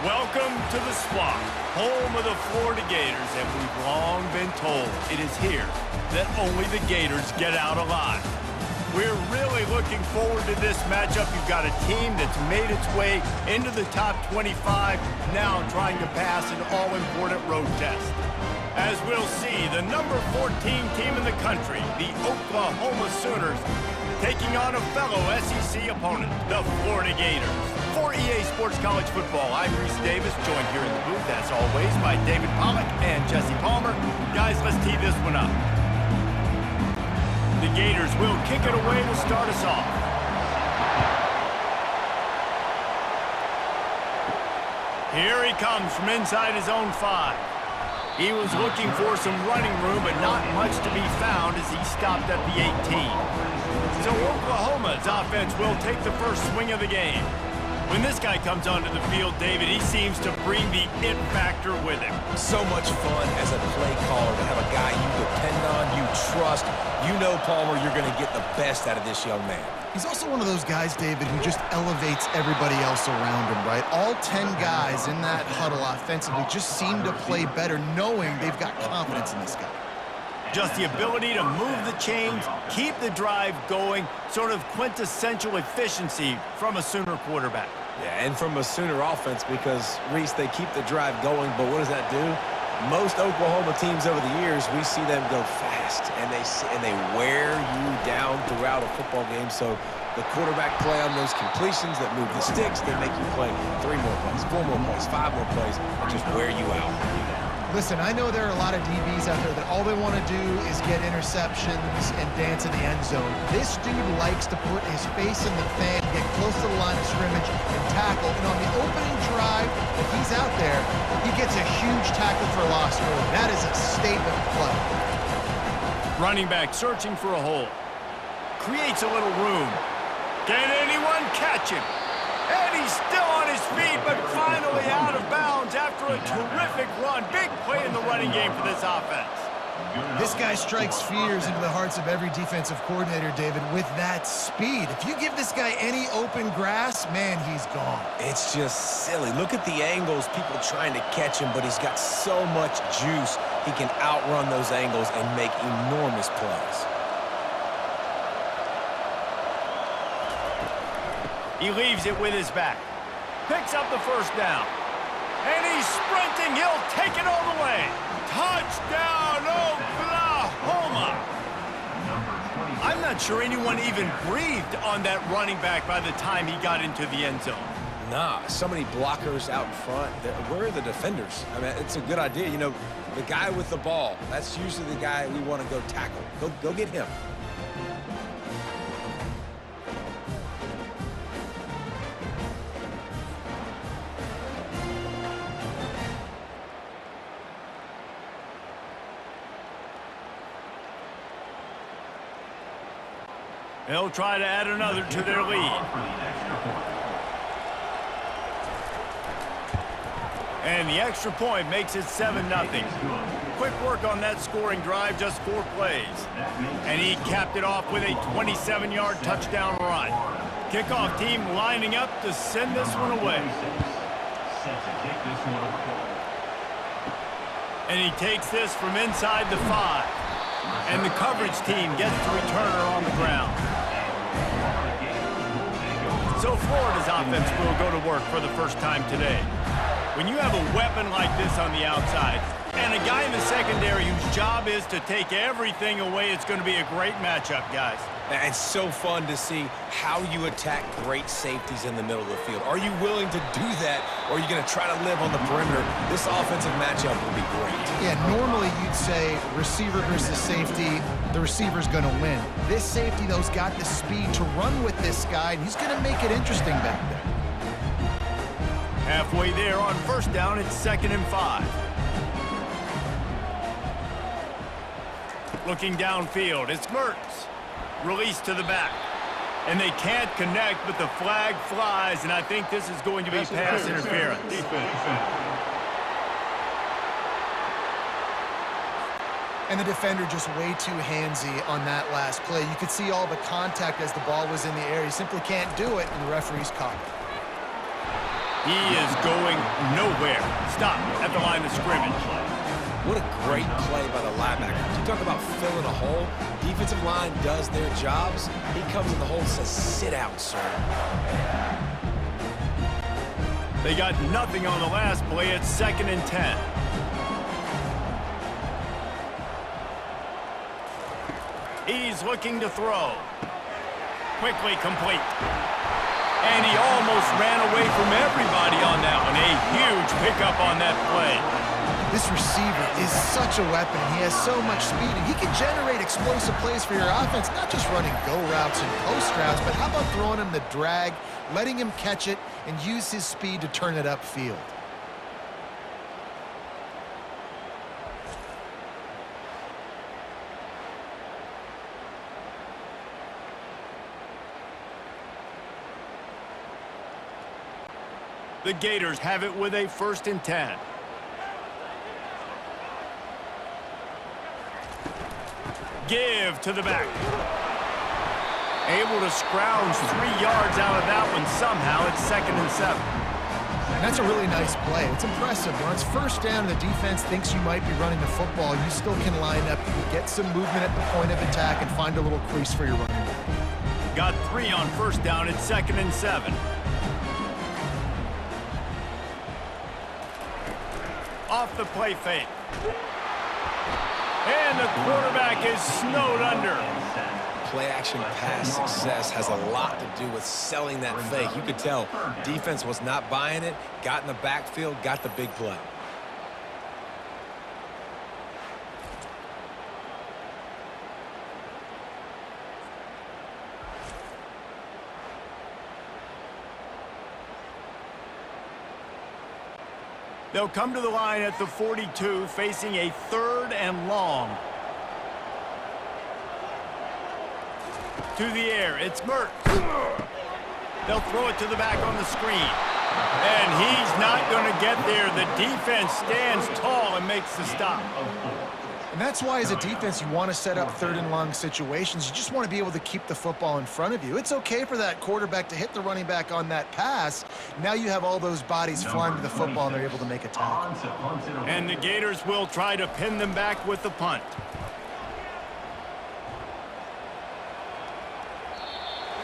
Welcome to the Swamp, home of the Florida Gators, and we've long been told it is here that only the Gators get out alive. We're really looking forward to this matchup. You've got a team that's made its way into the top 25, now trying to pass an all-important road test. As we'll see, the number 14 team in the country, the Oklahoma Sooners, taking on a fellow SEC opponent, the Florida Gators. For EA Sports College Football, I'm Reese Davis, joined here in the booth, as always, by David Pollack and Jesse Palmer. Guys, let's tee this one up. The Gators will kick it away to start us off. Here he comes from inside his own 5. He was looking for some running room, but not much to be found as he stopped at the 18. So Oklahoma's offense will take the first swing of the game. When this guy comes onto the field, David, he seems to bring the it factor with him. So much fun as a play caller to have a guy you depend on, you trust. You know, Palmer, you're going to get the best out of this young man. He's also one of those guys, David, who just elevates everybody else around him, right? All 10 guys in that huddle offensively just seem to play better knowing they've got confidence in this guy. Just the ability to move the chains, keep the drive going, sort of quintessential efficiency from a Sooner quarterback. Yeah, and from a Sooner offense because, Reese, they keep the drive going, but what does that do? Most Oklahoma teams over the years, we see them go fast, and they wear you down throughout a football game. So the quarterback play on those completions that move the sticks, that make you play 3 more plays, 4 more plays, 5 more plays, and just wear you out. Listen, I know there are a lot of DBs out there that all they want to do is get interceptions and dance in the end zone. This dude likes to put his face in the fan, get close to the line of scrimmage, and tackle. And on the opening drive, if he's out there, he gets a huge tackle for loss early. That is a statement play. Running back searching for a hole. Creates a little room. Can anyone catch him? And he's still on his feet, but finally out of bounds after a terrific run. Big play in the running game for this offense. This guy strikes fears into the hearts of every defensive coordinator, David, with that speed. If you give this guy any open grass, man, he's gone. It's just silly. Look at the angles, people trying to catch him, but he's got so much juice. He can outrun those angles and make enormous plays. He leaves it with his back. Picks up the first down. And he's sprinting. He'll take it all the way. Touchdown, Oklahoma! I'm not sure anyone even breathed on that running back by the time he got into the end zone. Nah, so many blockers out in front. Where are the defenders? I mean, it's a good idea. You know, the guy with the ball, that's usually the guy we want to go tackle. Go get him. They'll try to add another to their lead. And the extra point makes it 7-0. Quick work on that scoring drive, just 4 plays. And he capped it off with a 27-yard touchdown run. Kickoff team lining up to send this one away. And he takes this from inside the 5. And the coverage team gets the returner on the ground. So Florida's offense will go to work for the first time today. When you have a weapon like this on the outside and a guy in the secondary whose job is to take everything away, it's going to be a great matchup, guys. It's so fun to see how you attack great safeties in the middle of the field. Are you willing to do that, or are you going to try to live on the perimeter? This offensive matchup will be great. Yeah, normally you'd say receiver versus safety, the receiver's going to win. This safety, though, has got the speed to run with this guy, and he's going to make it interesting back there. Halfway there on first down, it's 2nd and 5. Looking downfield, it's Mertz. Release to the back. And they can't connect, but the flag flies, and I think this is going to be pass interference. And the defender just way too handsy on that last play. You could see all the contact as the ball was in the air. He simply can't do it, and the referee's caught it. He is going nowhere. Stop at the line of scrimmage. What a great play by the linebacker. You talk about filling a hole. Defensive line does their jobs. He comes in the hole and says, sit out, sir. They got nothing on the last play. It's 2nd and 10. He's looking to throw. Quickly complete. And he almost ran away from everybody on that one. A huge pickup on that play. This receiver is such a weapon. He has so much speed, and he can generate explosive plays for your offense, not just running go routes and post routes, but how about throwing him the drag, letting him catch it, and use his speed to turn it upfield. The Gators have it with a 1st and 10. Give to the back. Able to scrounge 3 yards out of that one somehow. It's 2nd and 7. And that's a really nice play. It's impressive. When it's 1st down and the defense thinks you might be running the football, you still can line up, you can get some movement at the point of attack and find a little crease for your running back. Got 3 on 1st down. It's 2nd and 7. Off the play fake. And the quarterback is snowed under. Play-action pass success has a lot to do with selling that fake. You could tell defense was not buying it, got in the backfield, got the big play. They'll come to the line at the 42, facing a 3rd and long. To the air, it's Mertz. They'll throw it to the back on the screen. And he's not going to get there. The defense stands tall and makes the stop. And that's why, as a defense, you want to set up 3rd and long situations. You just want to be able to keep the football in front of you. It's okay for that quarterback to hit the running back on that pass. Now you have all those bodies flying to the football, and they're able to make a tackle. And the Gators will try to pin them back with the punt.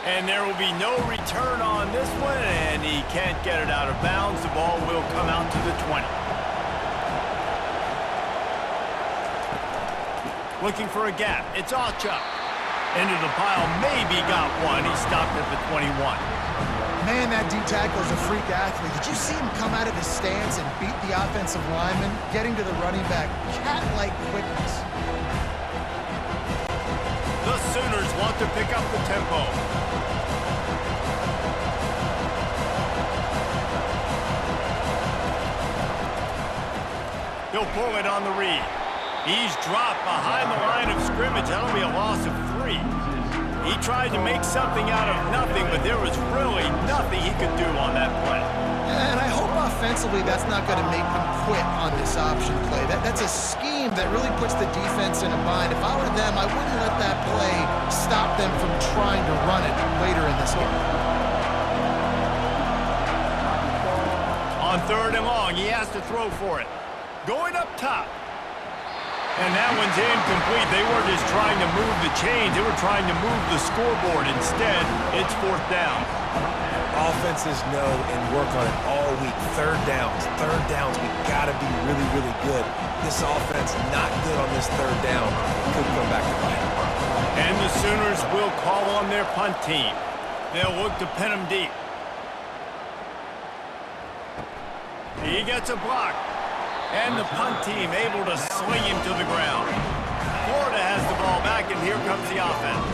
And there will be no return on this one, and he can't get it out of bounds. The ball will come out to the 20. Looking for a gap. It's Achuk. Into the pile. Maybe got one. He stopped at the 21. Man, that D-tackle is a freak athlete. Did you see him come out of his stance and beat the offensive lineman, getting to the running back? Cat-like quickness. The Sooners want to pick up the tempo. He'll pull it on the read. He's dropped behind the line of scrimmage. That'll be a loss of 3. He tried to make something out of nothing, but there was really nothing he could do on that play. And I hope offensively that's not going to make them quit on this option play. That's a scheme that really puts the defense in a bind. If I were them, I wouldn't let that play stop them from trying to run it later in this game. On 3rd and long, he has to throw for it. Going up top. And that one's incomplete. They weren't just trying to move the chains. They were trying to move the scoreboard. Instead, it's 4th down. Offenses know and work on it all week. 3rd downs. We got to be really, really good. This offense not good on this 3rd down. It could come back to bite them. And the Sooners will call on their punt team. They'll look to pin them deep. He gets a block. And the punt team able to sling him to the ground. Florida has the ball back, and here comes the offense.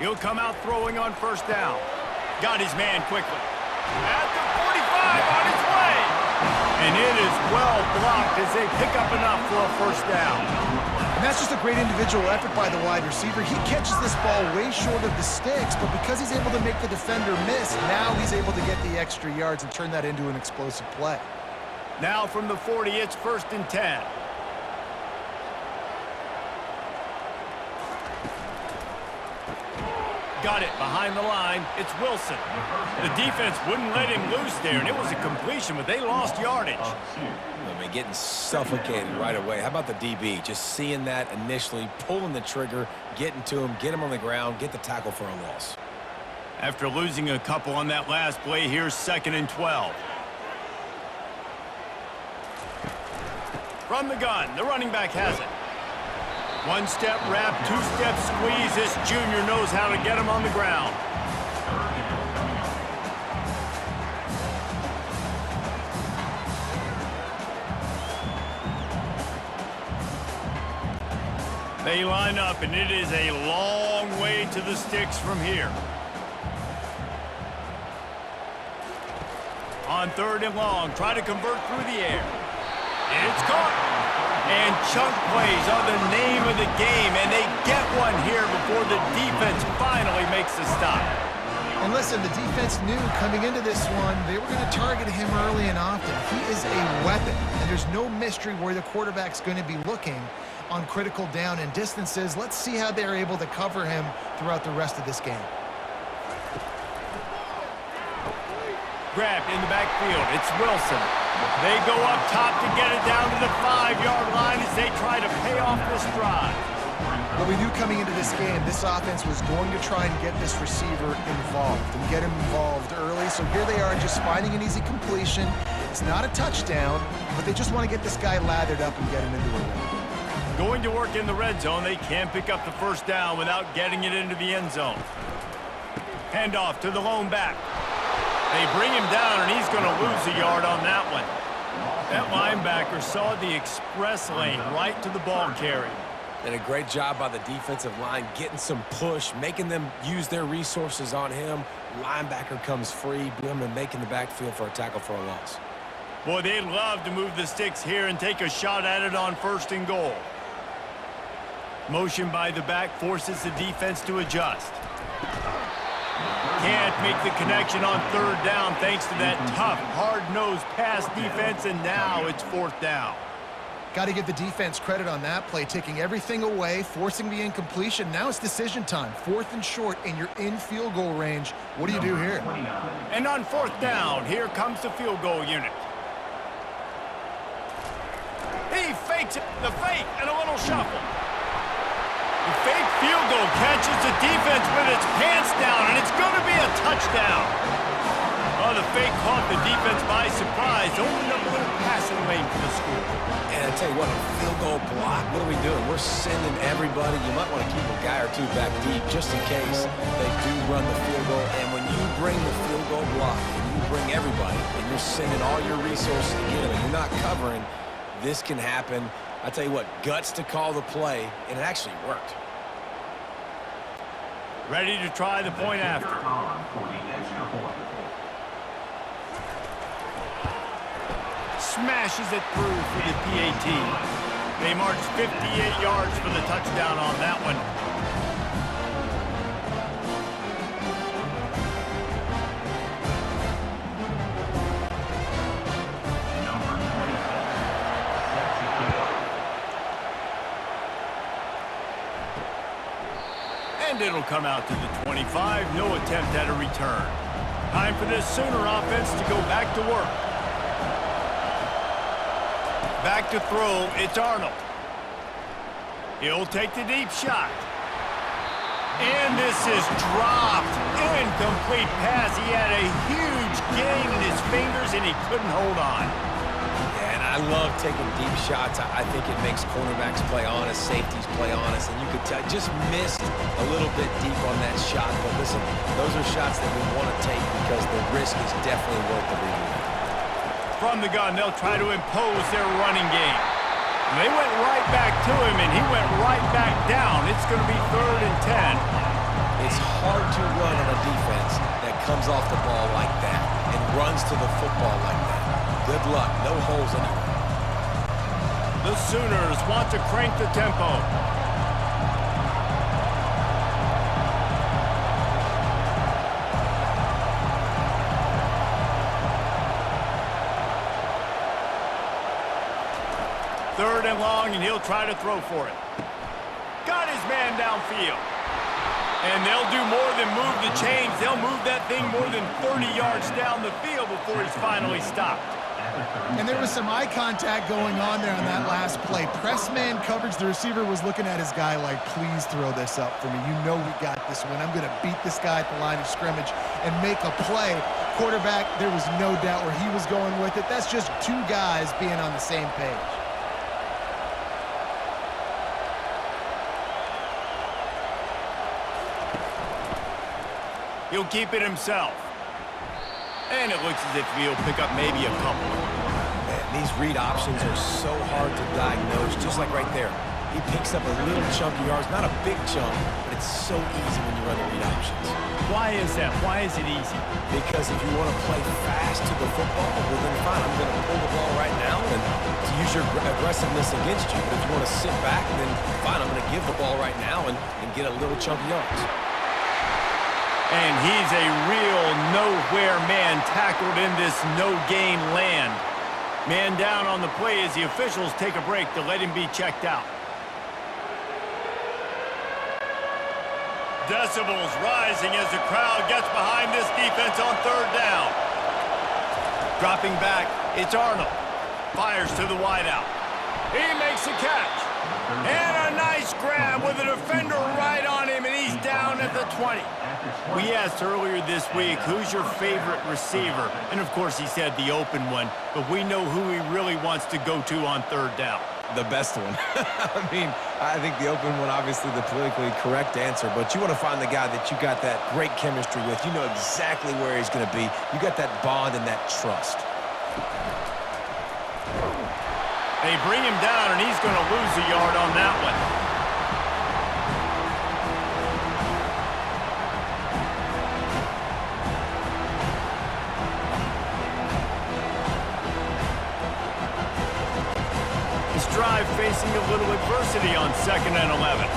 He'll come out throwing on 1st down. Got his man quickly. At the 45 on his way. And it is well blocked as they pick up enough for a 1st down. And that's just a great individual effort by the wide receiver. He catches this ball way short of the sticks, but because he's able to make the defender miss, now he's able to get the extra yards and turn that into an explosive play. Now from the 40, it's 1st and 10. got it behind the line. It's Wilson. The defense wouldn't let him loose there, and it was a completion, but they lost yardage. I mean, getting suffocated right away. How about the DB? Just seeing that initially, pulling the trigger, getting to him, get him on the ground, get the tackle for a loss. After losing a couple on that last play, here's 2nd and 12. From the gun, the running back has it. One-step wrap, two-step squeeze. This junior knows how to get him on the ground. They line up, and it is a long way to the sticks from here. On 3rd and long, try to convert through the air. It's caught. And chunk plays are the name of the game, and they get one here before the defense finally makes the stop. And listen, the defense knew coming into this one, they were going to target him early and often. He is a weapon, and there's no mystery where the quarterback's going to be looking on critical down and distances. Let's see how they're able to cover him throughout the rest of this game. Grabbed in the backfield. It's Wilson. They go up top to get it down to the 5-yard line as they try to pay off this drive. Well, we knew coming into this game, this offense was going to try and get this receiver involved and get him involved early. So here they are just finding an easy completion. It's not a touchdown, but they just want to get this guy lathered up and get him into a win. Going to work in the red zone, they can't pick up the first down without getting it into the end zone. Handoff to the lone back. They bring him down, and he's going to lose a yard on that one. That linebacker saw the express lane right to the ball carrier. And a great job by the defensive line, getting some push, making them use their resources on him. Linebacker comes free, boom, and making the backfield for a tackle for a loss. Boy, they'd love to move the sticks here and take a shot at it on 1st and goal. Motion by the back forces the defense to adjust. Can't make the connection on 3rd down thanks to that tough, hard-nosed pass defense, and now it's 4th down. Got to give the defense credit on that play, taking everything away, forcing the incompletion. Now it's decision time. 4th and short, and you're in field goal range. What do you do here? And on 4th down, here comes the field goal unit. He fakes it, the fake, and a little shuffle. The fake field goal catches the defense with its pants down, and it's going to be a touchdown. Oh, the fake caught the defense by surprise, opened up a little passing lane for the school. And I tell you what, a field goal block, what are we doing? We're sending everybody. You might want to keep a guy or two back deep just in case they do run the field goal. And when you bring the field goal block and you bring everybody and you're sending all your resources to get them and you're not covering, this can happen. I tell you what, guts to call the play, and it actually worked. Ready to try the point after. Smashes it through for the PAT. They march 58 yards for the touchdown on that one. And it'll come out to the 25. No attempt at a return. Time for this Sooner offense to go back to work. Back to throw, it's Arnold. He'll take the deep shot. And this is dropped. Incomplete pass. He had a huge gain in his fingers, and he couldn't hold on. And I love taking deep shots. I think it makes cornerbacks play honest, safeties play honest, and you could tell just missed a little bit deep on that shot. But listen, those are shots that we want to take because the risk is definitely worth the reward. From the gun, they'll try to impose their running game. They went right back to him, and he went right back down. It's going to be 3rd and 10. It's hard to run on a defense that comes off the ball like that and runs to the football like that. Good luck. No holes anywhere. The Sooners want to crank the tempo. Third and long, and he'll try to throw for it. Got his man downfield. And they'll do more than move the chains. They'll move that thing more than 30 yards down the field before he's finally stopped. And there was some eye contact going on there on that last play. Press man coverage. The receiver was looking at his guy like, please throw this up for me. You know we got this one. I'm going to beat this guy at the line of scrimmage and make a play. Quarterback, there was no doubt where he was going with it. That's just two guys being on the same page. He'll keep it himself. And it looks as if he'll pick up maybe a couple. Man, these read options are so hard to diagnose, just like right there. He picks up a little chunk of yards, not a big chunk, but it's so easy when you run the read options. Why is that? Why is it easy? Because if you want to play fast to the football, well then fine, I'm going to pull the ball right now and to use your aggressiveness against you. But if you want to sit back, then fine, I'm going to give the ball right now and get a little chunk of yards. And he's a real nowhere man tackled in this no-gain land. Man down on the play as the officials take a break to let him be checked out. Decibels rising as the crowd gets behind this defense on third down. Dropping back, it's Arnold. Fires to the wideout. He makes a catch. And a nice grab with a defender right on him, and he's down at the 20. We asked earlier this week, who's your favorite receiver? And, of course, he said the open one, but we know who he really wants to go to on third down. The best one. I mean, I think the open one, obviously the politically correct answer, but you want to find the guy that you got that great chemistry with. You know exactly where he's going to be. You got that bond and that trust. They bring him down, and he's going to lose a yard on that one. This drive facing a little adversity on 2nd and 11.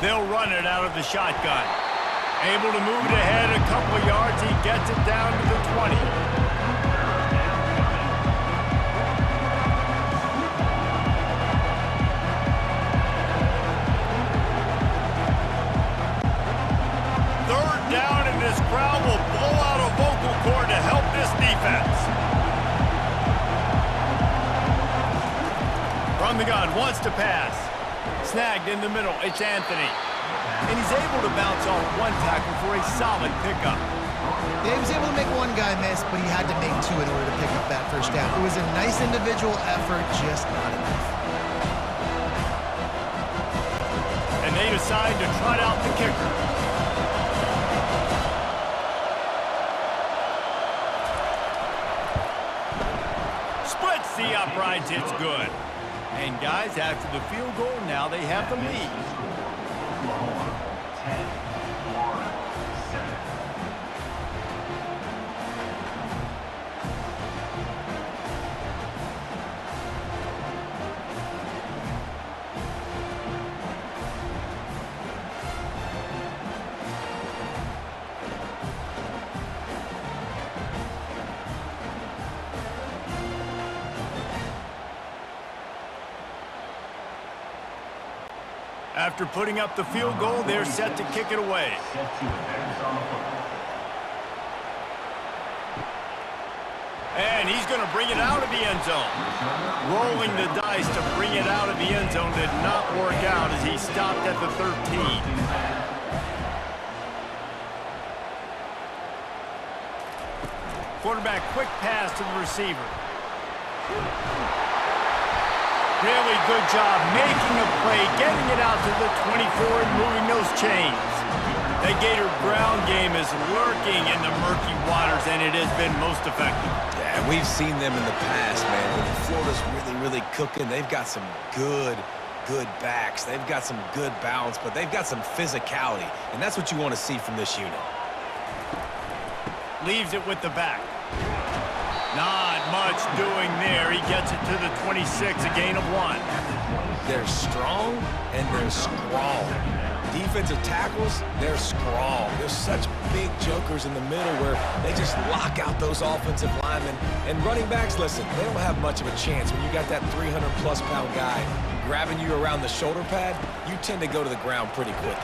They'll run it out of the shotgun. Able to move it ahead a couple of yards. He gets it down to the 20. Third down, and this crowd will blow out a vocal cord to help this defense. From the gun, wants to pass. Snagged in the middle. It's Anthony. And he's able to bounce off one tackle for a solid pickup. Yeah, he was able to make one guy miss, but he had to make two in order to pick up that first down. It was a nice individual effort, just not enough. And they decide to trot out the kicker. Splits the uprights, it's good. And guys, after the field goal, now they have the lead. After putting up the field goal, they're set to kick it away. And he's going to bring it out of the end zone. Rolling the dice to bring it out of the end zone did not work out as he stopped at the 13. Quarterback, quick pass to the receiver. Really good job making a play, getting it out to the 24 and moving those chains. The Gator ground game is lurking in the murky waters, and it has been most effective. Yeah, we've seen them in the past, man. When Florida's really cooking, they've got some good backs. They've got some good balance, but they've got some physicality, and that's what you want to see from this unit. Leaves it with the back. Not much doing there. He gets it to the 26, a gain of 1. They're strong and they're strong. Defensive tackles, they're strong. There's such big jokers in the middle where they just lock out those offensive linemen. And running backs, listen, they don't have much of a chance. When you got that 300-plus pound guy grabbing you around the shoulder pad, you tend to go to the ground pretty quick.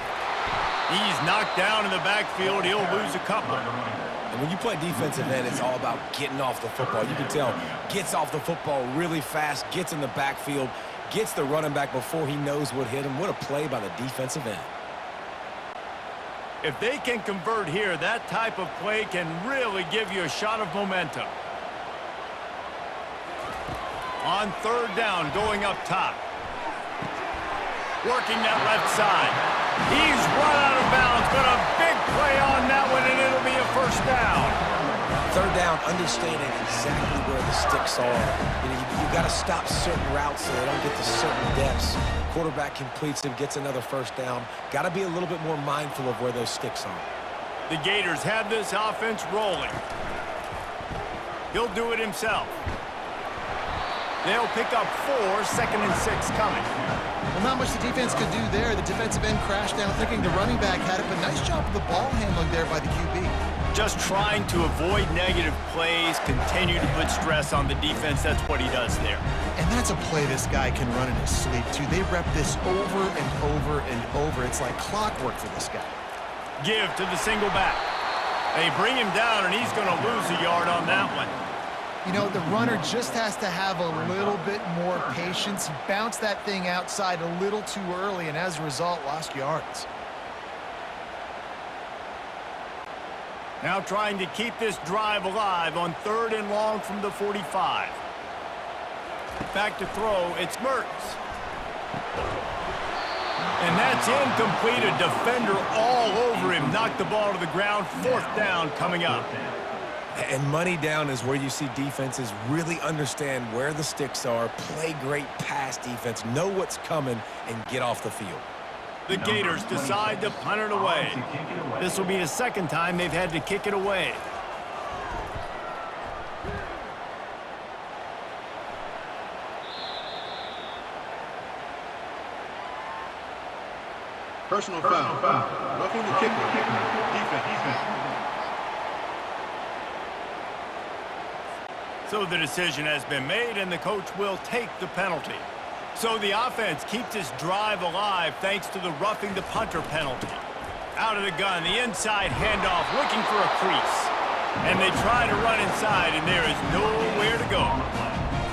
He's knocked down in the backfield. He'll lose a couple. And when you play defensive end, it's all about getting off the football. You can tell, gets off the football really fast, gets in the backfield, gets the running back before he knows what hit him. What a play by the defensive end. If they can convert here, that type of play can really give you a shot of momentum. On third down, going up top. Working that left side. He's run out of bounds, but a big play on that one, and it'll be a first down. Third down, understanding exactly where the sticks are. You got to stop certain routes so they don't get to certain depths. Quarterback completes him, gets another first down. Got to be a little bit more mindful of where those sticks are. The Gators have this offense rolling. He'll do it himself. They'll pick up 4, 2nd and 6 coming. Well, not much the defense could do there. The defensive end crashed down thinking the running back had it, but nice job of the ball handling there by the QB. Just trying to avoid negative plays, continue to put stress on the defense. That's what he does there. And that's a play this guy can run in his sleep, too. They rep this over and over and over. It's like clockwork for this guy. Give to the single back. They bring him down, and he's going to lose a yard on that one. You know, the runner just has to have a little bit more patience. He bounced that thing outside a little too early, and as a result, lost yards. Now trying to keep this drive alive on 3rd and long from the 45. Back to throw, it's Mertz. And that's incomplete. A defender all over him. Knocked the ball to the ground. 4th down coming up. And money down is where you see defenses really understand where the sticks are, play great pass defense, know what's coming, and get off the field. The Gators decide to punt it away. This will be the 2nd time they've had to kick it away. Personal foul. Roughing the kicker. Defense. So the decision has been made, and the coach will take the penalty. So the offense keeps this drive alive thanks to the roughing the punter penalty. Out of the gun, the inside handoff, looking for a crease. And they try to run inside, and there is nowhere to go.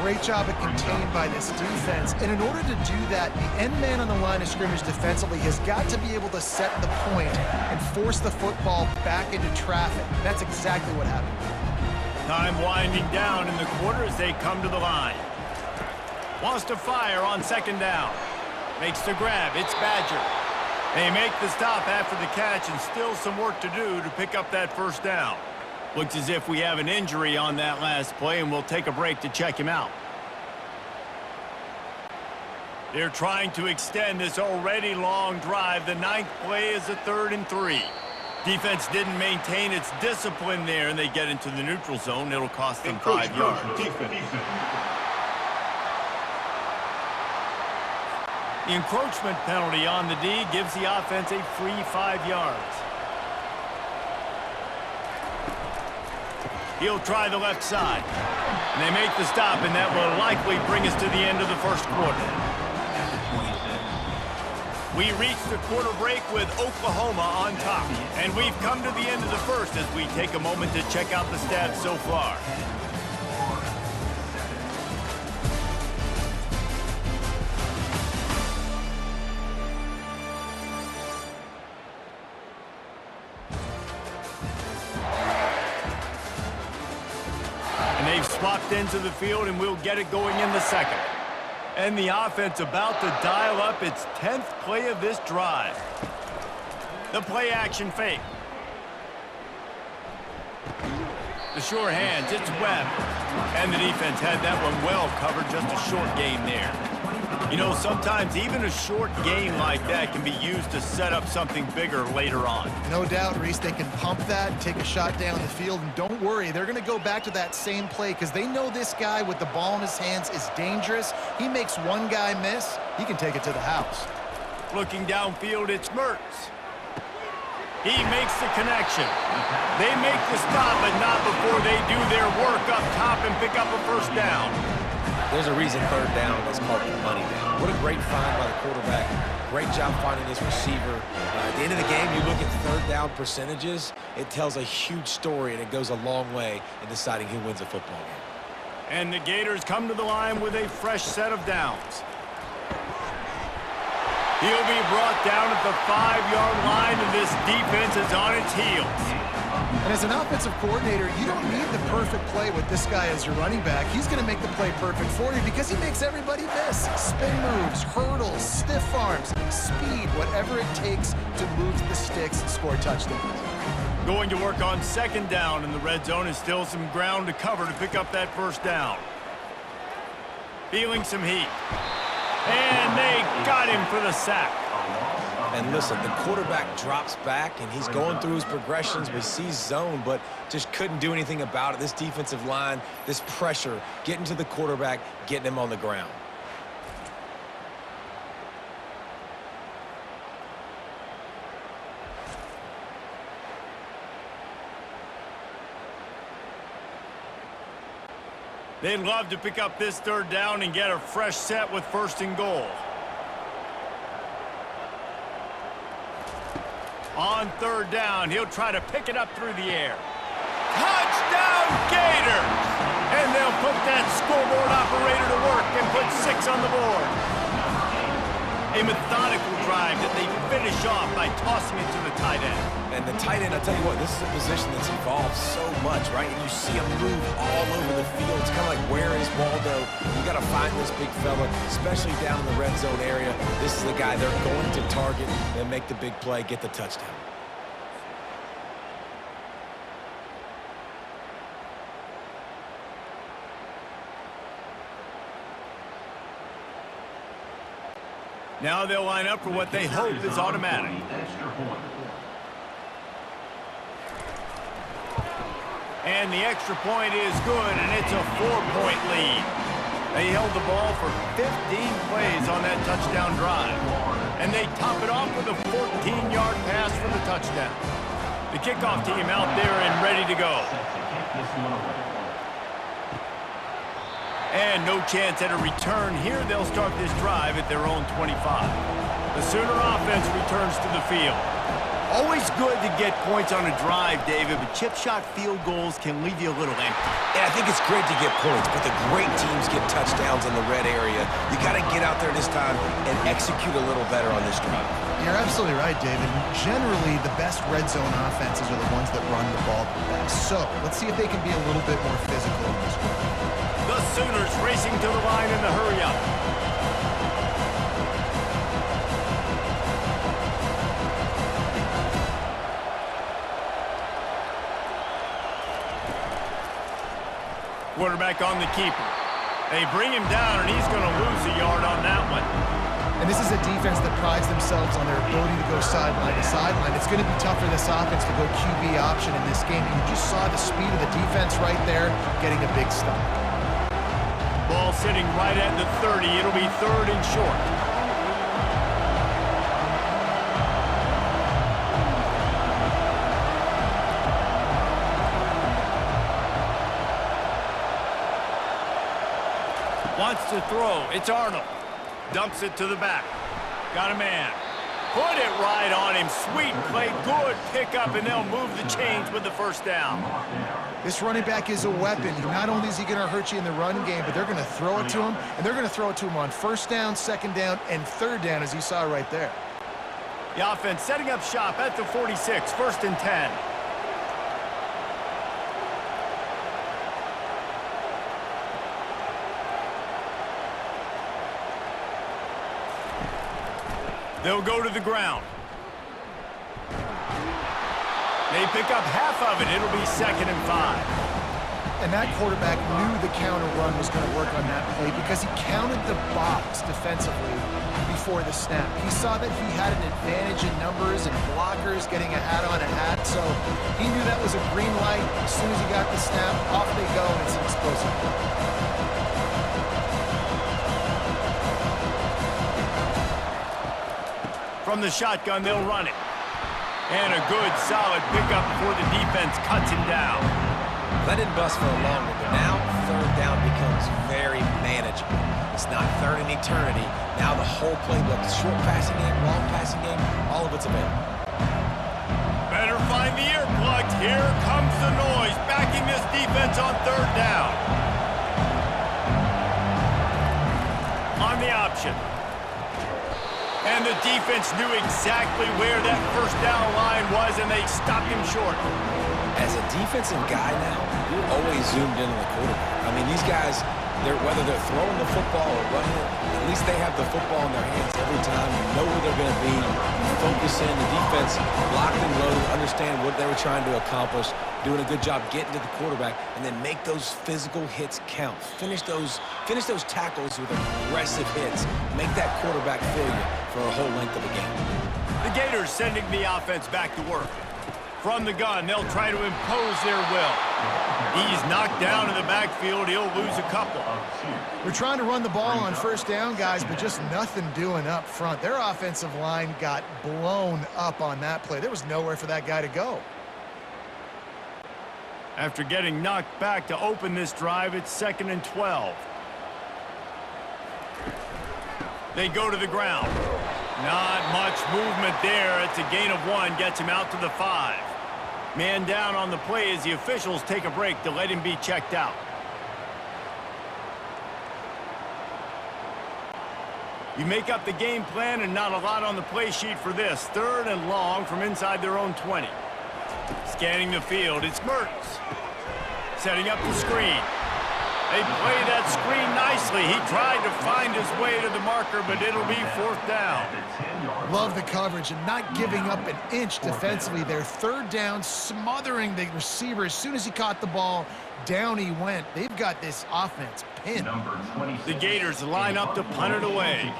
Great job at contained by this defense. And in order to do that, the end man on the line of scrimmage defensively has got to be able to set the point and force the football back into traffic. That's exactly what happened. Time winding down in the quarter as they come to the line. Wants to fire on 2nd down. Makes the grab. It's Badger. They make the stop after the catch, and still some work to do to pick up that 1st down. Looks as if we have an injury on that last play, and we'll take a break to check him out. They're trying to extend this already long drive. The 9th play is a 3rd and 3. Defense didn't maintain its discipline there, and they get into the neutral zone. It'll cost them 5 yards. The encroachment penalty on the D gives the offense a free 5 yards. He'll try the left side. And they make the stop, and that will likely bring us to the end of the 1st quarter. We reach the quarter break with Oklahoma on top. And we've come to the end of the 1st as we take a moment to check out the stats so far. And they've swapped into the field, and we'll get it going in the 2nd. And the offense about to dial up its 10th play of this drive. The play action fake. The sure hands, it's Webb. And the defense had that one well covered, just a short game there. You know, sometimes even a short game like that can be used to set up something bigger later on. No doubt, Reese, they can pump that and take a shot down the field. And don't worry, they're going to go back to that same play because they know this guy with the ball in his hands is dangerous. He makes one guy miss, he can take it to the house. Looking downfield, it's Mertz. He makes the connection. They make the stop, but not before they do their work up top and pick up a first down. There's a reason third down is called the money down. What a great find by the quarterback. Great job finding his receiver. At the end of the game, you look at third down percentages, it tells a huge story, and it goes a long way in deciding who wins a football game. And the Gators come to the line with a fresh set of downs. He'll be brought down at the 5-yard line, and this defense is on its heels. And as an offensive coordinator, you don't need the perfect play with this guy as your running back. He's going to make the play perfect for you because he makes everybody miss. Spin moves, hurdles, stiff arms, speed, whatever it takes to move the sticks and score touchdowns. Going to work on second down in the red zone is still some ground to cover to pick up that first down. Feeling some heat. And they got him for the sack. And listen, the quarterback drops back, and he's going through his progressions. We see zone, but just couldn't do anything about it. This defensive line, this pressure, getting to the quarterback, getting him on the ground. They'd love to pick up this third down and get a fresh set with first and goal. On third down, he'll try to pick it up through the air. Touchdown, Gators! And they'll put that scoreboard operator to work and put 6 on the board. A methodical drive that they finish off by tossing it to the tight end. And the tight end, I'll tell you what, this is a position that's evolved so much, right? And you see him move all over the field. It's kind of like, where is Waldo? You got to find this big fella, especially down in the red zone area. This is the guy they're going to target and make the big play, get the touchdown. Now they'll line up for what they hope is automatic. And the extra point is good, and it's a 4-point lead. They held the ball for 15 plays on that touchdown drive. And they top it off with a 14-yard pass for the touchdown. The kickoff team out there and ready to go. And no chance at a return here. They'll start this drive at their own 25. The Sooner offense returns to the field. Always good to get points on a drive, David, but chip shot field goals can leave you a little empty. Yeah, I think it's great to get points, but the great teams get touchdowns in the red area. You got to get out there this time and execute a little better on this drive. You're absolutely right, David. Generally, the best red zone offenses are the ones that run the ball the best. So let's see if they can be a little bit more physical in this one. The Sooners racing to the line in the hurry-up. Quarterback on the keeper. They bring him down, and he's going to lose a yard on that one. And this is a defense that prides themselves on their ability to go sideline to sideline. It's going to be tough for this offense to go QB option in this game. You just saw the speed of the defense right there, getting a big stop. Ball sitting right at the 30. It'll be third and short. Wants to throw. It's Arnold. Dumps it to the back. Got a man. Put it right on him. Sweet play. Good pickup, and they'll move the chains with the first down. This running back is a weapon. Not only is he going to hurt you in the run game, but they're going to throw it to him, and they're going to throw it to him on first down, second down, and third down, as you saw right there. The offense setting up shop at the 46, first and 10. They'll go to the ground. They pick up half of it. It'll be second and 5. And that quarterback knew the counter run was going to work on that play because he counted the box defensively before the snap. He saw that he had an advantage in numbers and blockers getting a hat on a hat, so he knew that was a green light. As soon as he got the snap, off they go, and it's an explosive play. From the shotgun, they'll run it. And a good, solid pickup before the defense cuts him down. That didn't bust for a long one, but now third down becomes very manageable. It's not third in eternity. Now the whole playbook, short passing game, long passing game, all of it's available. Better find the earplugs. Here comes the noise, backing this defense on third down. On the option. And the defense knew exactly where that first down line was, and they stopped him short. As a defensive guy now, you're always zoomed in on the quarterback. I mean, these guys, whether they're throwing the football or running it, at least they have the football in their hands every time. You know where they're going to be. You focus in. The defense locked and loaded, understand what they were trying to accomplish, doing a good job getting to the quarterback, and then make those physical hits count. Finish those tackles with aggressive hits. Make that quarterback feel you for a whole length of a game. The Gators sending the offense back to work. From the gun, they'll try to impose their will. He's knocked down in the backfield. He'll lose a couple. They're trying to run the ball on first down, guys, but just nothing doing up front. Their offensive line got blown up on that play. There was nowhere for that guy to go. After getting knocked back to open this drive, it's 2nd and 12. They go to the ground. Not much movement there. It's a gain of 1, gets him out to the 5. Man down on the play as the officials take a break to let him be checked out. You make up the game plan and not a lot on the play sheet for this. 3rd and long from inside their own 20. Scanning the field, it's Mertz. Setting up the screen. They play that screen nicely. He tried to find his way to the marker, but it'll be 4th down. Love the coverage and not giving up an inch defensively. Their 3rd down, smothering the receiver. As soon as he caught the ball, down he went. They've got this offense pinned. The Gators line up to punt it away.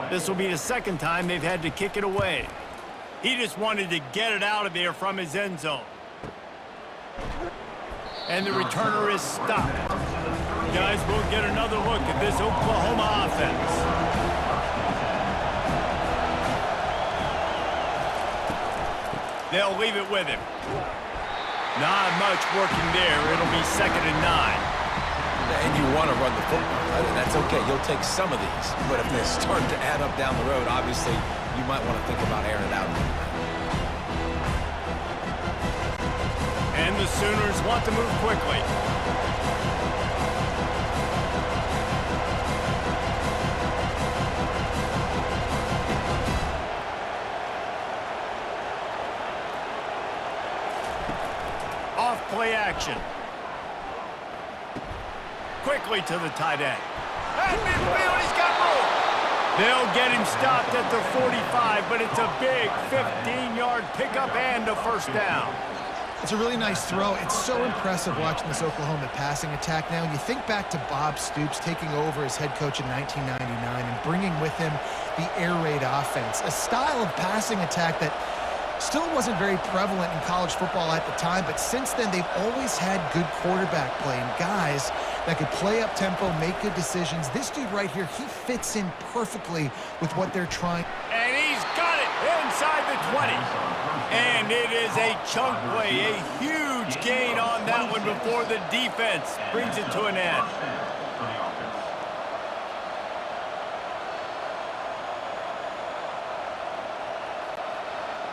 This will be the 2nd time they've had to kick it away. He just wanted to get it out of there from his end zone. And the returner is stopped. Guys, we'll get another look at this Oklahoma offense. They'll leave it with him. Not much working there. It'll be 2nd and 9. And you want to run the football. That's okay. You'll take some of these. But if they start to add up down the road, obviously, you might want to think about airing it out a little bit. And the Sooners want to move quickly. Off-play action. Quickly to the tight end. At midfield, he's got room. They'll get him stopped at the 45, but it's a big 15-yard pickup and a 1st down. It's a really nice throw. It's so impressive watching this Oklahoma passing attack now. You think back to Bob Stoops taking over as head coach in 1999 and bringing with him the air raid offense, a style of passing attack that still wasn't very prevalent in college football at the time, but since then they've always had good quarterback play and guys that could play up tempo, make good decisions. This dude right here, he fits in perfectly with what they're trying. And he's got it inside the 20. And it is a chunk play, a huge gain on that one before the defense brings it to an end.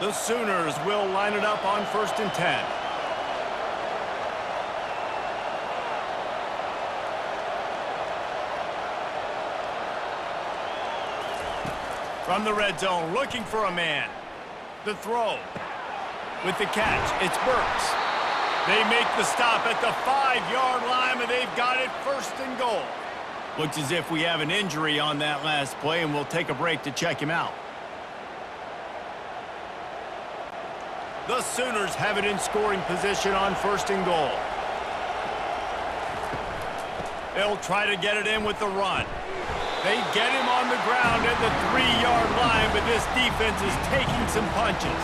The Sooners will line it up on 1st and 10. From the red zone, looking for a man. The throw. With the catch, it's Burks. They make the stop at the 5-yard line, and they've got it 1st and goal. Looks as if we have an injury on that last play, and we'll take a break to check him out. The Sooners have it in scoring position on 1st and goal. They'll try to get it in with the run. They get him on the ground at the 3-yard line, but this defense is taking some punches.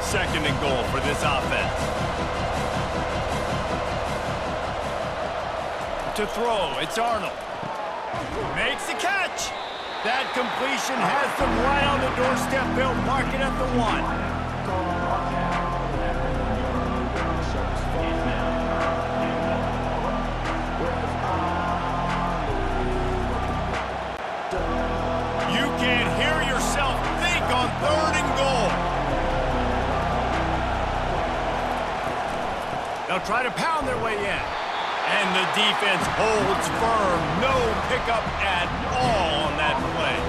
Second and goal for this offense. to throw. It's Arnold. Makes the catch. That completion has them right on the doorstep. They'll mark it at the 1. You can't hear yourself think on 3rd and goal. They'll try to pound their way in. And the defense holds firm. No pickup at all on that play.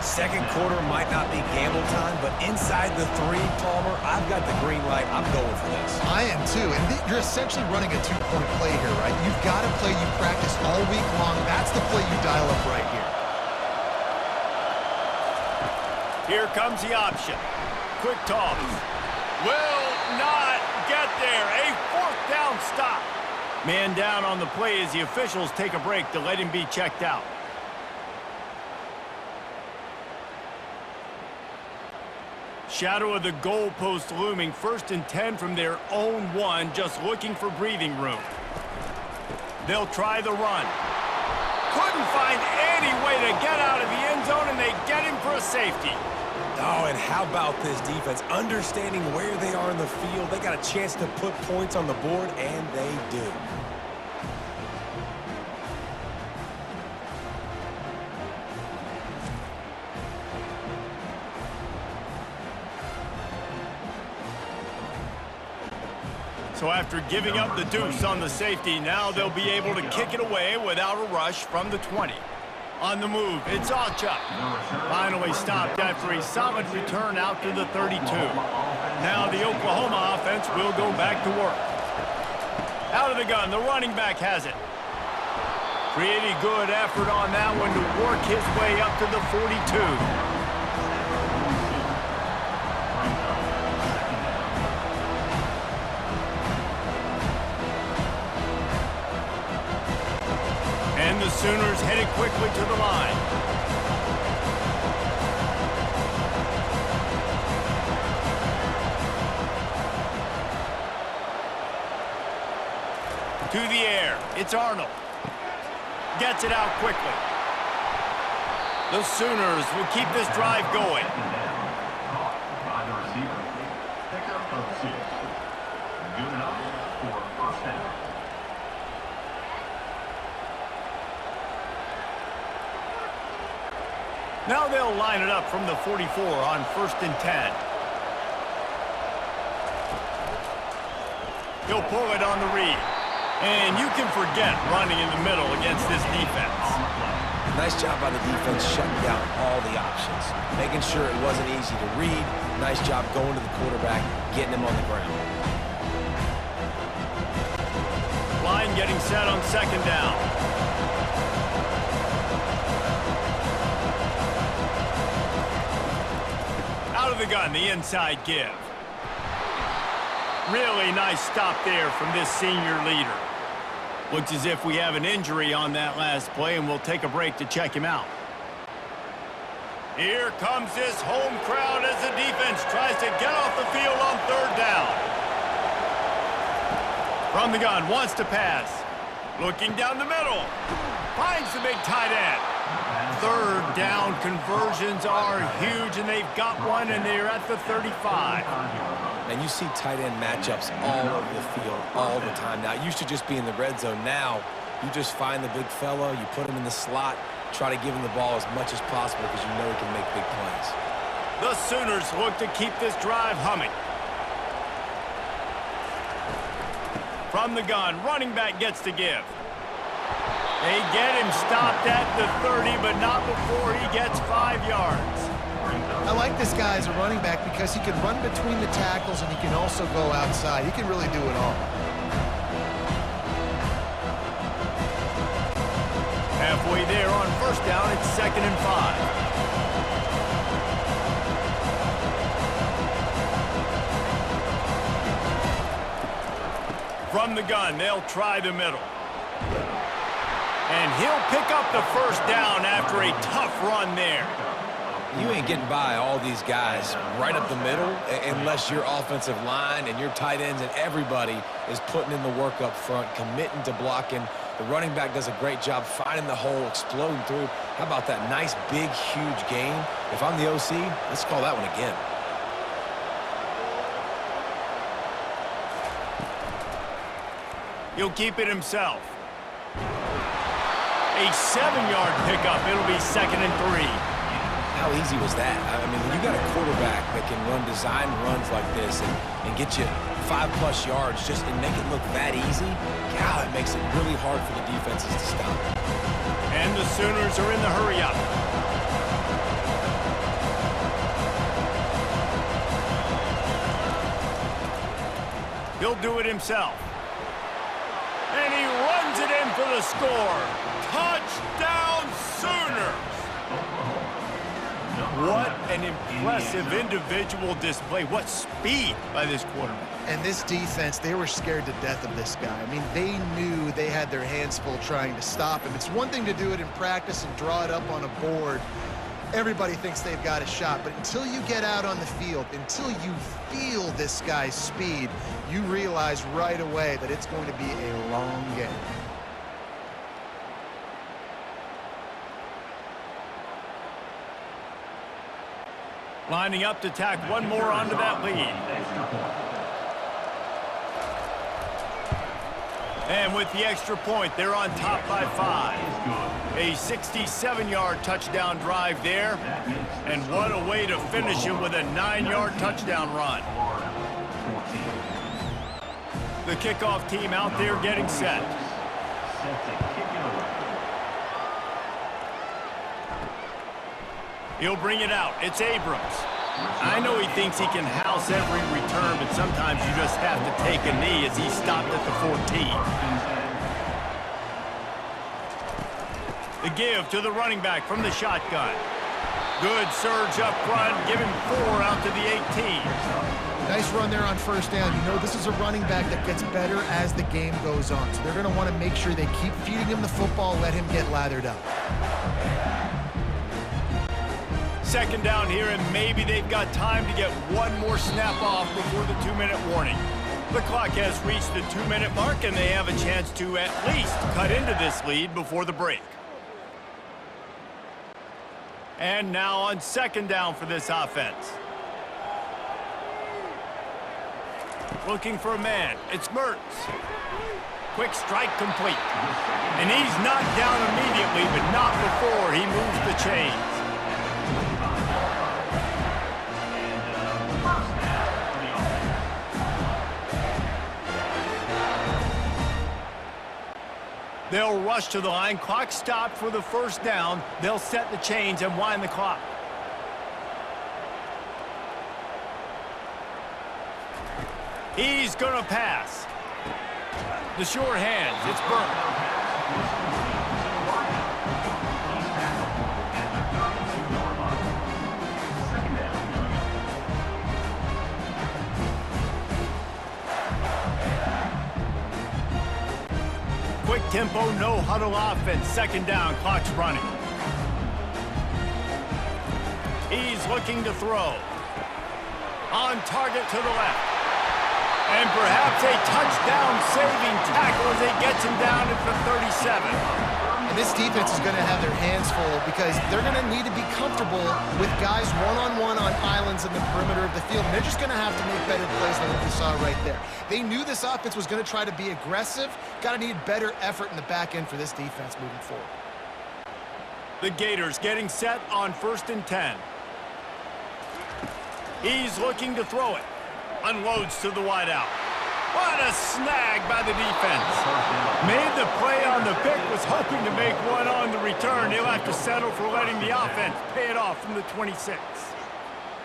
Second quarter might not be gamble time, but inside the 3, Palmer, I've got the green light. I'm going for this. I am too, and you're essentially running a 2-point play here, right? You've got a play you practice all week long. That's the play you dial up right here. Here comes the option. Quick toss. Will not get there. A 4th down stop. Man down on the play as the officials take a break to let him be checked out. Shadow of the goalpost looming. 1st and 10 from their own 1, just looking for breathing room. They'll try the run. Couldn't find any way to get out of the end zone, and they get him for a safety. Oh, and how about this defense? Understanding where they are in the field. They got a chance to put points on the board, and they do. So after giving up the deuce on the safety, now they'll be able to kick it away without a rush from the 20. On the move, it's Achuk. Finally stopped after a solid return out to the 32. Now the Oklahoma offense will go back to work. Out of the gun, the running back has it. Pretty good effort on that one to work his way up to the 42. And the Sooners headed quickly to the line. To the air, it's Arnold. Gets it out quickly. The Sooners will keep this drive going. By the receiver. Pickup of 6. Good enough for 1st down. Now they'll line it up from the 44 on 1st and 10. He'll pull it on the read. And you can forget running in the middle against this defense. Nice job by the defense shutting down all the options. Making sure it wasn't easy to read. Nice job going to the quarterback, getting him on the ground. Line getting set on 2nd down. Out of the gun, the inside give. Really nice stop there from this senior leader. Looks as if we have an injury on that last play, and we'll take a break to check him out. Here comes this home crowd as the defense tries to get off the field on 3rd down. From the gun, wants to pass. Looking down the middle. Finds the big tight end. 3rd down conversions are huge, and they've got one, and they're at the 35. And you see tight end matchups all over the field all the time. Now, it used to just be in the red zone. Now, you just find the big fella, you put him in the slot, try to give him the ball as much as possible because you know he can make big plays. The Sooners look to keep this drive humming. From the gun, running back gets to give. They get him stopped at the 30, but not before he gets 5 yards. I like this guy as a running back because he can run between the tackles and he can also go outside. He can really do it all. Halfway there on 1st down, it's 2nd and 5. From the gun, they'll try the middle. And he'll pick up the 1st down after a tough run there. You ain't getting by all these guys right up the middle unless your offensive line and your tight ends and everybody is putting in the work up front, committing to blocking The running back does a great job finding the hole, exploding through. How about that nice, big, huge gain? If I'm the OC, let's call that one again. He'll keep it himself. A 7-yard pickup. It'll be 2nd and 3. How easy was that? I mean, when you got a quarterback that can run design runs like this and get you 5+ yards just and make it look that easy, God, it makes it really hard for the defenses to stop. And the Sooners are in the hurry-up. He'll do it himself. And he runs it in for the score. Touchdown, Sooners! What an impressive individual display. What speed by this quarterback. And this defense, they were scared to death of this guy. I mean, they knew they had their hands full trying to stop him. It's one thing to do it in practice and draw it up on a board. Everybody thinks they've got a shot, but until you get out on the field, until you feel this guy's speed, you realize right away that it's going to be a long game. Lining up to tack one more onto that lead. And with the extra point, they're on top by 5. A 67-yard touchdown drive there. And what a way to finish it with a 9-yard touchdown run. The kickoff team out there getting set. He'll bring it out. It's Abrams. I know he thinks he can house every return, but sometimes you just have to take a knee as he stopped at the 14. The give to the running back from the shotgun. Good surge up front, giving 4 out to the 18. Nice run there on first down. You know this is a running back that gets better as the game goes on. So they're going to want to make sure they keep feeding him the football, let him get lathered up. 2nd down here, and maybe they've got time to get one more snap off before the 2-minute warning. The clock has reached the 2-minute mark, and they have a chance to at least cut into this lead before the break. And now on 2nd down for this offense. Looking for a man. It's Mertz. Quick strike complete. And he's knocked down immediately, but not before he moves the chains. They'll rush to the line. Clock stopped for the 1st down. They'll set the chains and wind the clock. He's going to pass. The short hands. It's Burke. Quick tempo, no huddle offense. 2nd down, clock's running. He's looking to throw. On target to the left. And perhaps a touchdown-saving tackle as he gets him down at the 37. And this defense is going to have their hands full because they're going to need to be comfortable with guys one-on-one on islands in the perimeter of the field. And they're just going to have to make better plays than what we saw right there. They knew this offense was going to try to be aggressive. Got to need better effort in the back end for this defense moving forward. The Gators getting set on 1st and 10. He's looking to throw it. Unloads to the wideout. What a snag by the defense. Made the play on the pick, was hoping to make one on the return. He'll have to settle for letting the offense pay it off from the 26.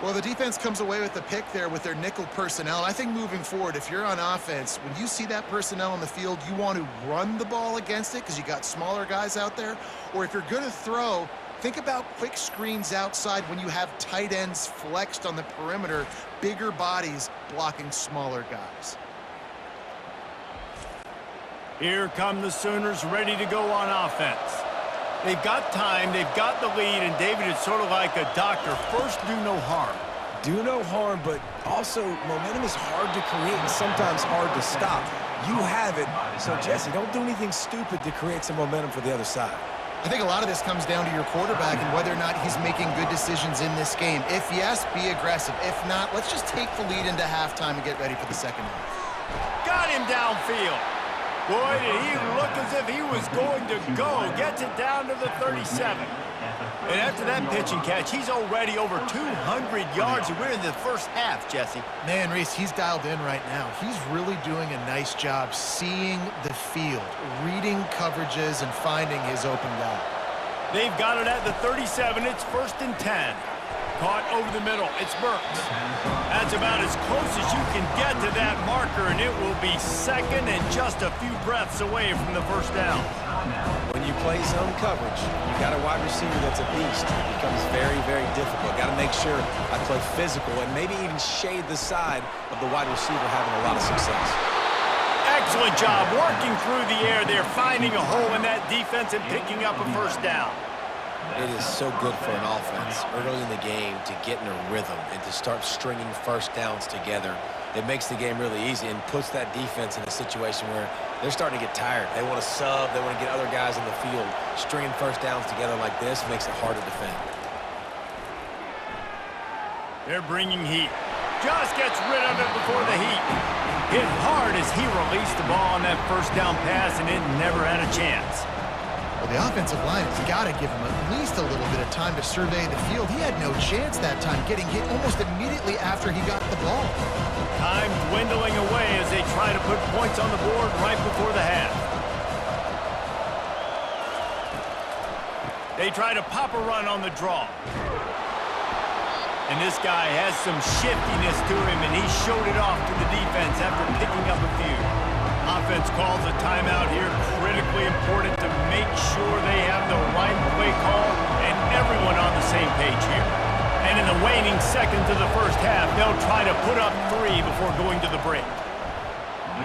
Well, the defense comes away with the pick there with their nickel personnel. I think moving forward, if you're on offense, when you see that personnel on the field, you want to run the ball against it because you got smaller guys out there. Or if you're going to throw, think about quick screens outside when you have tight ends flexed on the perimeter, bigger bodies blocking smaller guys. Here come the Sooners ready to go on offense. They've got time, they've got the lead, and David, it's sort of like a doctor. First, do no harm. Do no harm, but also momentum is hard to create and sometimes hard to stop. You have it. So, Jesse, don't do anything stupid to create some momentum for the other side. I think a lot of this comes down to your quarterback and whether or not he's making good decisions in this game. If yes, be aggressive. If not, let's just take the lead into halftime and get ready for the second half. Got him downfield. Boy, did he look as if he was going to go. Gets it down to the 37. And after that pitch and catch, he's already over 200 yards, and we're in the first half, Jesse. Man, Reese, he's dialed in right now. He's really doing a nice job seeing the field, reading coverages, and finding his open guy. They've got it at the 37. It's 1st and 10. Caught over the middle. It's Burks. That's about as close as you can get to that marker, and it will be second and just a few breaths away from the first down. When you play zone coverage, you got a wide receiver that's a beast. It becomes very, very difficult. Got to make sure I play physical and maybe even shade the side of the wide receiver having a lot of success. Excellent job working through the air there, finding a hole in that defense and picking up a first down. It is so good for an offense early in the game to get in a rhythm and to start stringing first downs together. It makes the game really easy and puts that defense in a situation where they're starting to get tired. They want to sub. They want to get other guys in the field. Stringing first downs together like this makes it hard to defend. They're bringing heat. Just gets rid of it before the heat. Hit hard as he released the ball on that first down pass, and it never had a chance. Well, the offensive line has got to give him at least a little bit of time to survey the field. He had no chance that time, getting hit almost immediately after he got the ball. Time dwindling away as they try to put points on the board right before the half. They try to pop a run on the draw. And this guy has some shiftiness to him, and he showed it off to the defense after picking up a few. Offense calls a timeout here, critically important to make sure they have the right play call and everyone on the same page here. And in the waning seconds of the first half, they'll try to put up 3 before going to the break.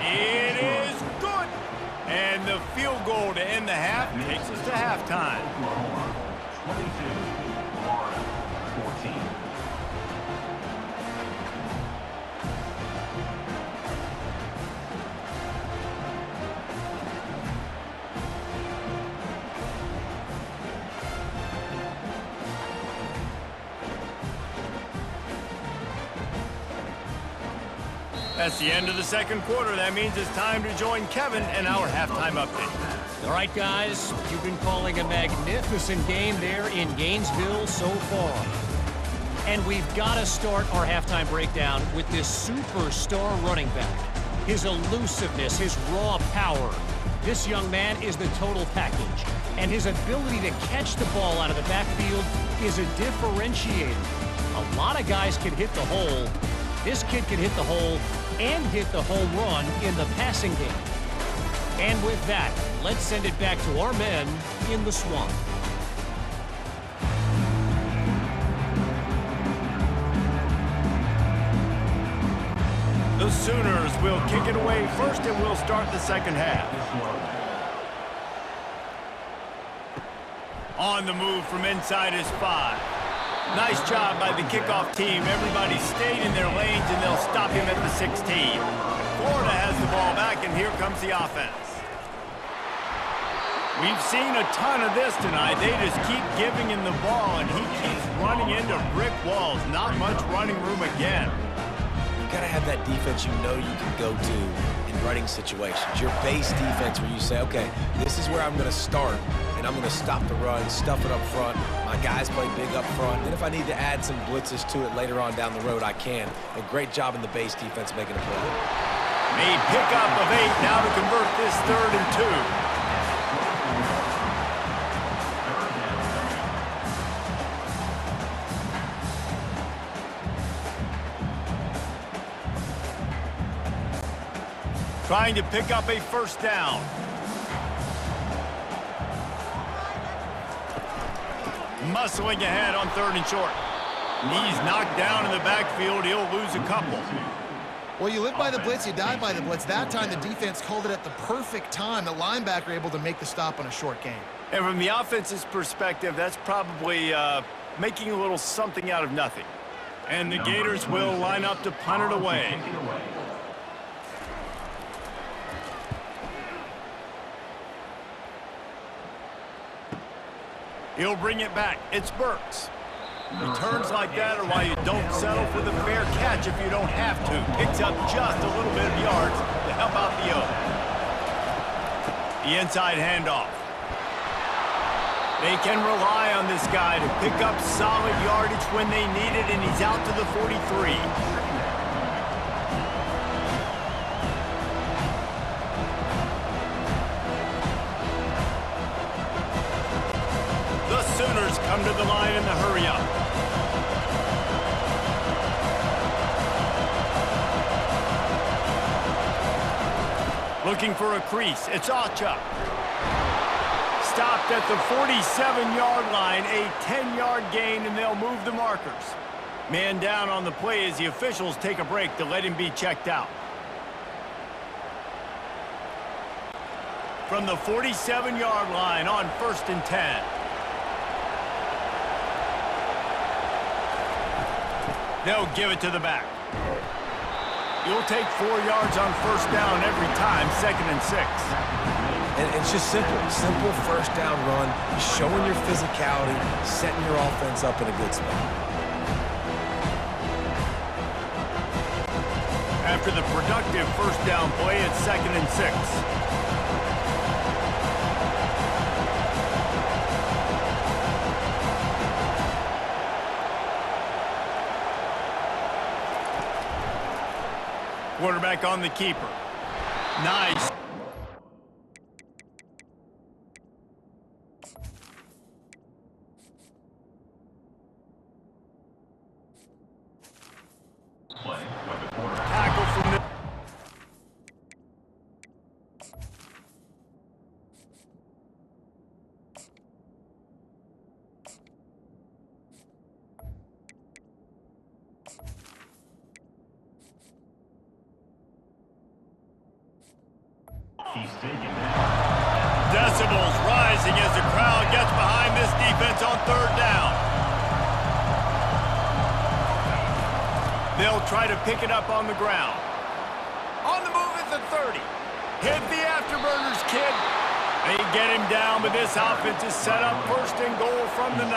It is good! And the field goal to end the half takes us to halftime. 22, Florida, 14. That's the end of the second quarter. That means it's time to join Kevin and our halftime update. All right, guys, you've been calling a magnificent game there in Gainesville so far. And we've got to start our halftime breakdown with this superstar running back. His elusiveness, his raw power. This young man is the total package. And his ability to catch the ball out of the backfield is a differentiator. A lot of guys can hit the hole. This kid can hit the hole and hit the home run in the passing game. And with that, let's send it back to our men in the swamp. The Sooners will kick it away first, and we'll start the second half. On the move from inside is 5. Nice job by the kickoff team. Everybody stayed in their lanes, and they'll stop him at the 16. Florida has the ball back, and here comes the offense. We've seen a ton of this tonight. They just keep giving him the ball, and he keeps running into brick walls. Not much running room again. You got to have that defense you know you can go to in running situations. Your base defense where you say, okay, this is where I'm going to start, and I'm going to stop the run, stuff it up front. My guys play big up front. And if I need to add some blitzes to it later on down the road, I can. A great job in the base defense making a play. A pickup of 8 now to convert this 3rd and 2. Trying to pick up a first down. Muscling ahead on 3rd and short. He's knocked down in the backfield. He'll lose a couple. Well, you live by the blitz, you die by the blitz. That time, the defense called it at the perfect time. The linebacker able to make the stop on a short gain. And from the offense's perspective, that's probably making a little something out of nothing. And the Gators will line up to punt it away. He'll bring it back. It's Burks. Returns like that are why you don't settle for the fair catch if you don't have to. Picks up just a little bit of yards to help out the O. The inside handoff. They can rely on this guy to pick up solid yardage when they need it, and he's out to the 43. The Sooners come to the line in the hurry-up. Looking for a crease. It's Achuk. Stopped at the 47-yard line, a 10-yard gain, and they'll move the markers. Man down on the play as the officials take a break to let him be checked out. From the 47-yard line on 1st and 10. They'll give it to the back. You'll take 4 yards on 1st down every time, 2nd and 6. And it's just simple first down run, showing your physicality, setting your offense up in a good spot. After the productive 1st down play, it's 2nd and 6. Quarterback on the keeper. Nice. Play with the quarterback. Tackle from the... He's taken down. Decibels rising as the crowd gets behind this defense on 3rd down. They'll try to pick it up on the ground. On the move at the 30. Hit the afterburners, kid. They get him down, but this offense is set up 1st and goal from the 9.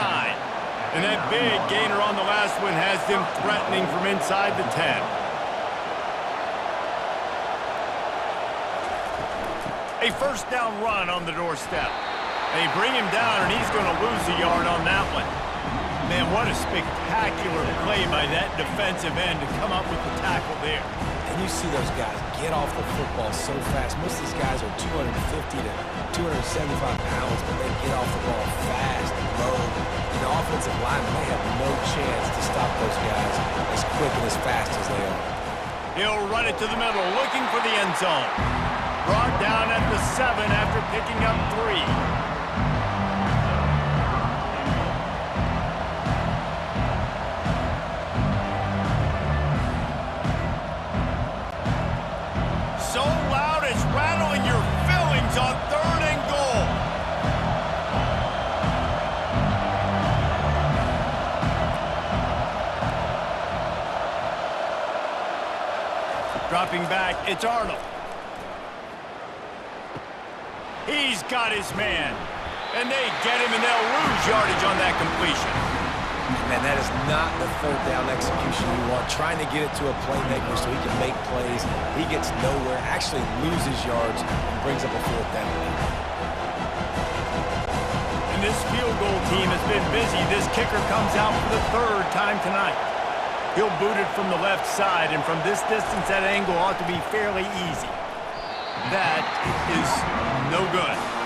And that big gainer on the last one has them threatening from inside the 10. A 1st down run on the doorstep. They bring him down, and he's going to lose a yard on that one. Man, what a spectacular play by that defensive end to come up with the tackle there. And you see those guys get off the football so fast. Most of these guys are 250 to 275 pounds, but they get off the ball fast and low. And the offensive linemen, they have no chance to stop those guys as quick and as fast as they are. He'll run it to the middle, looking for the end zone. Brought down at the 7 after picking up 3. So loud it's rattling your fillings on 3rd and goal. Dropping back, it's Arnold. He's got his man. And they get him, and they'll lose yardage on that completion. Man, that is not the 3rd down execution you want. Trying to get it to a playmaker so he can make plays. He gets nowhere, actually loses yards, and brings up a 4th down. And this field goal team has been busy. This kicker comes out for the 3rd time tonight. He'll boot it from the left side, and from this distance, that angle ought to be fairly easy. That is no good.